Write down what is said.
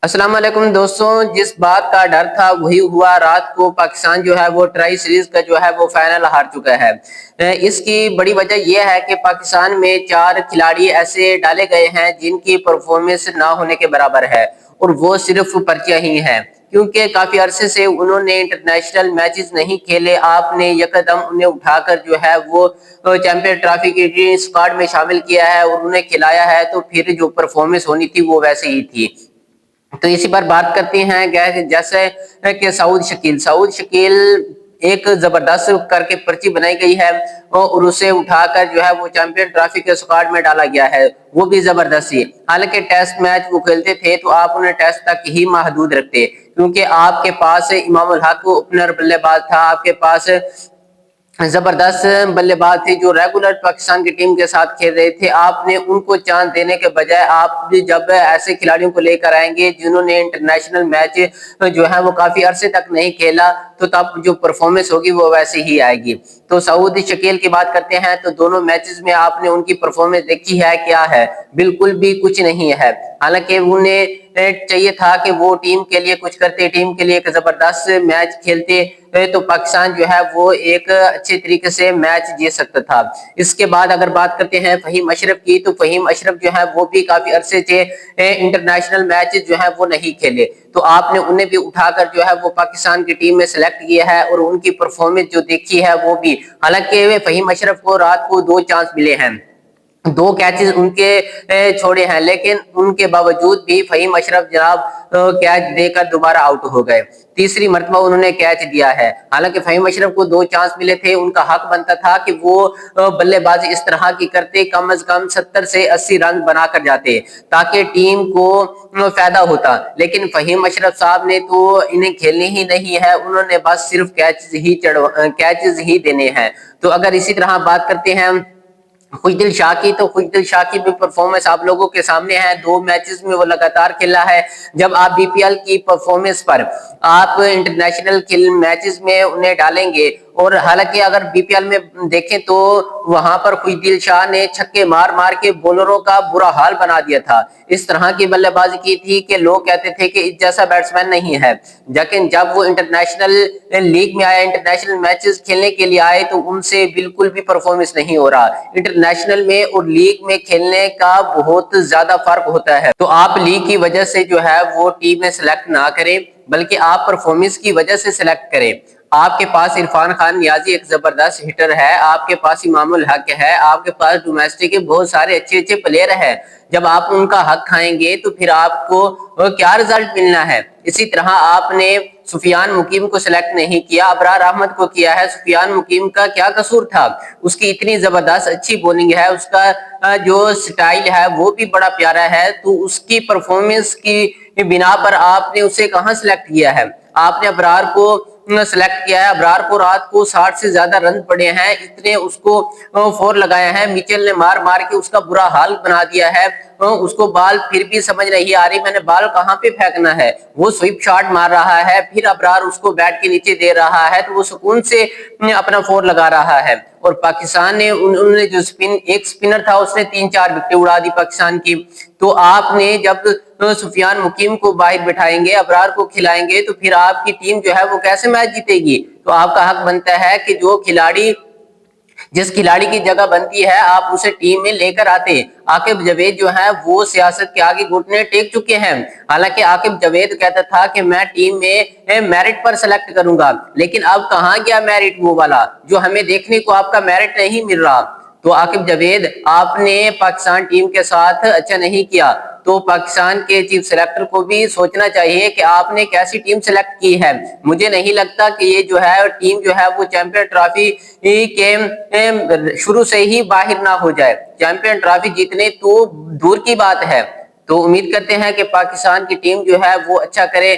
अस्सलाम वालेकुम दोस्तों, जिस बात का डर था वही हुआ। रात को पाकिस्तान जो है वो ट्राई सीरीज का जो है वो फाइनल हार चुका है। इसकी बड़ी वजह यह है कि पाकिस्तान में 4 खिलाड़ी ऐसे डाले गए हैं जिनकी परफॉर्मेंस ना होने के बराबर है, और वो सिर्फ पर्चियां ही हैं, क्योंकि काफी अरसे से उन्होंने इंटरनेशनल मैचेस नहीं खेले। आपने यकदम उन्हें उठाकर जो है वो चैंपियन ट्रॉफी की स्क्वाड में शामिल किया है और उन्हें खिलाया है, तो फिर जो परफॉर्मेंस होनी थी वो वैसे ही थी। तो इसी पर बात करते हैं जैसे कि सऊद शकील एक जबरदस्त करके पर्ची बनाई गई है और उसे उठाकर जो है वो चैंपियन ट्रॉफी के स्क्वाड में डाला गया है, वो भी जबरदस्ती। हालांकि टेस्ट मैच वो खेलते थे तो आप उन्हें टेस्ट तक ही महदूद रखते, क्योंकि आपके पास इमाम उल हक ओपनर बल्लेबाज था, आपके पास जबरदस्त बल्लेबाज थे जो रेगुलर पाकिस्तान की टीम के साथ खेल रहे थे। आपने उनको चांस देने के बजाय आप भी जब ऐसे खिलाड़ियों को लेकर आएंगे जिन्होंने इंटरनेशनल मैच जो है वो काफी अरसे तक नहीं खेला, तो तब जो परफॉर्मेंस होगी वो वैसे ही आएगी। तो सऊद शकील की बात करते हैं तो दोनों मैचेस में आपने उनकी परफॉर्मेंस देखी है, क्या है? बिल्कुल भी कुछ नहीं है। हालांकि उन्हें चाहिए था कि वो टीम के लिए कुछ करते, टीम के लिए एक जबरदस्त मैच खेलते, तो पाकिस्तान जो है वो एक अच्छे तरीके से मैच जीत सकता था। इसके बाद अगर बात करते हैं फहीम अशरफ की, तो फहीम अशरफ जो है वो भी काफी अरसे से इंटरनेशनल मैच जो है वो नहीं खेले, तो आपने उन्हें भी उठाकर जो है वो पाकिस्तान की टीम में सेलेक्ट किया है और उनकी परफॉर्मेंस जो देखी है वो भी। हालांकि फहीम अशरफ को रात को 2 चांस मिले हैं, 2 कैचेस उनके छोड़े हैं, लेकिन उनके बावजूद भी फहीम अशरफ जनाब कैच देकर दोबारा आउट हो गए। तीसरी मरतबा उन्होंने कैच दिया है। हालांकि फहीम अशरफ को 2 चांस मिले थे, उनका हक बनता था कि वो बल्लेबाजी इस तरह की करते, कम से कम 70 से 80 रन बनाकर जाते ताकि टीम को फायदा होता। लेकिन फहीम अशरफ साहब ने तो इन्हें खेलनी ही नहीं है, उन्होंने बस सिर्फ कैचेस ही देने हैं। तो अगर इसी तरह बात करते हैं खुशदिल शाह की, तो खुशदिल शाह की भी परफॉर्मेंस आप लोगों के सामने है। 2 मैचेस में वो लगातार खेला है। जब आप बीपीएल की परफॉर्मेंस पर आप इंटरनेशनल खेल मैचेस में उन्हें डालेंगे, और हालांकि अगर बीपीएल में देखें तो वहां पर खुशदिल शाह ने छक्के मार मार के बॉलरों का बुरा हाल बना दिया था। इस तरह की बल्लेबाजी की थी कि लोग कहते थे कि इस जैसा बैट्समैन नहीं है। लेकिन जब वो इंटरनेशनल लीग में आया, इंटरनेशनल मैचेस खेलने के लिए आए, तो उनसे बिल्कुल भी परफॉर्मेंस नहीं हो रहा। इंटरनेशनल में और लीग में खेलने का बहुत ज्यादा फर्क होता है। तो आप लीग की वजह से जो है वो टीम में सेलेक्ट ना करें, बल्कि आप परफॉर्मेंस की वजह से सिलेक्ट करें। आपके पास इरफान खान नियाजी एक जबरदस्त हिटर है, आपके पास इमामुल हक है, आपके पास डोमेस्टिक के बहुत सारे अच्छे अच्छे प्लेयर हैं। जब आप उनका हक खाएंगे तो फिर आपको क्या रिजल्ट मिलना है? इसी तरह आपने सुफियान मुकीम को सिलेक्ट नहीं किया, अबरार अहमद को किया है। सुफियान मुकीम का क्या कसूर था? उसकी इतनी जबरदस्त अच्छी बॉलिंग है, उसका जो स्टाइल है वो भी बड़ा प्यारा है, तो उसकी परफॉर्मेंस की बिना पर आपने उसे कहां सिलेक्ट किया है? आपने अबरार को सिलेक्ट किया है। अबरार को रात को 60 से ज्यादा रन पड़े हैं, इतने उसको 4 लगाए हैं। मिचेल ने मार मार के उसका बुरा हाल बना दिया है। उसको बाल फिर भी समझ नहीं आ रही मैंने बाल कहां पे फेंकना है। वो स्वीप शॉट मार रहा है, फिर अबरार उसको बैट के नीचे दे रहा है, तो वो सुकून से अपना 4 लगा रहा है। और पाकिस्तान ने उन्होंने जो एक स्पिनर था उसने 3-4 विकेट उड़ा दी पाकिस्तान की। तो आपने जब सुफियान मुकीम को बाहर बिठाएंगे, अबरार को खिलाएंगे, तो फिर आपकी टीम जो है वो कैसे मैच जीतेगी? तो आपका हक बनता है कि जो खिलाड़ी जिस खिलाड़ी की जगह बनती है आप उसे टीम में लेकर आते। आकिब जावेद जो है वो सियासत के आगे घुटने टेक चुके हैं। हालांकि आकिब जावेद कहता था कि मैं टीम में मेरिट पर सेलेक्ट करूंगा, लेकिन अब कहां गया मेरिट वो वाला जो हमें देखने को आपका मेरिट नहीं मिल रहा। तो आकिब जावेद आपने पाकिस्तान टीम के साथ अच्छा नहीं किया, तो पाकिस्तान के चीफ सेलेक्टर को भी सोचना चाहिए कि आपने कैसी टीम सेलेक्ट की है। मुझे नहीं लगता कि ये जो है टीम जो है वो चैंपियन ट्रॉफी के शुरू से ही बाहर ना हो जाए। चैंपियन ट्रॉफी जीतने तो दूर की बात है। तो उम्मीद करते हैं कि पाकिस्तान की टीम जो है वो अच्छा करे।